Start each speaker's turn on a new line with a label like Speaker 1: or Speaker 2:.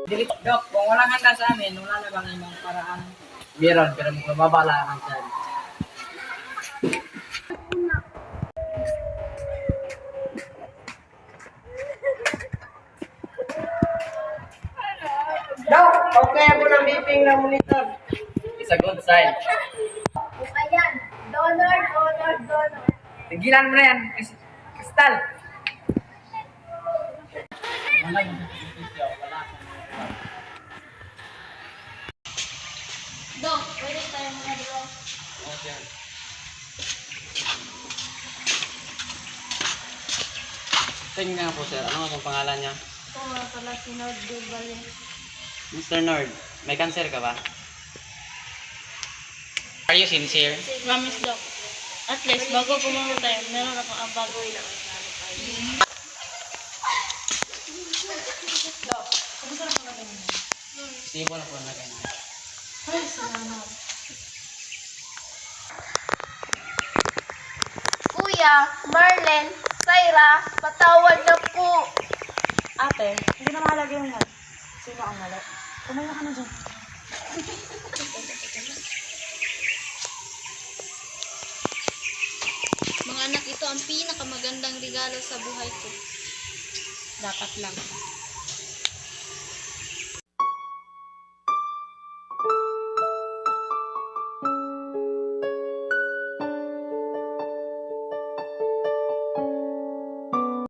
Speaker 1: Dok, kung walang handa sa amin, wala na bang ibang paraan? Meron, pero magbabala lang dyan. Dok, okay ako ng beeping na monitor. It's a good sign.
Speaker 2: Ayan. Donor.
Speaker 1: Tigilan mo na yan, Kristal.
Speaker 2: Dok, pwede tayo mga dalawa.
Speaker 3: Tingnan nga po sir, ano ang pangalan niya?
Speaker 2: Ito nga pala si Nord Dubali.
Speaker 3: Mr. Nord, may cancer ka ba? Are you sincere?
Speaker 2: Promise, Dok. At least, bago pumunta tayo, meron akong abagoy na.
Speaker 3: Sibo na po na ganyan.
Speaker 2: Ay, salamat. Kuya, Marlen, Syra, patawad na po.
Speaker 4: Ate, hindi na mahalaga yung yan. Sino ang mali? Kumain ka na dyan.
Speaker 2: Mga anak, ito ang pinakamagandang regalo sa buhay ko.
Speaker 4: Dapat lang.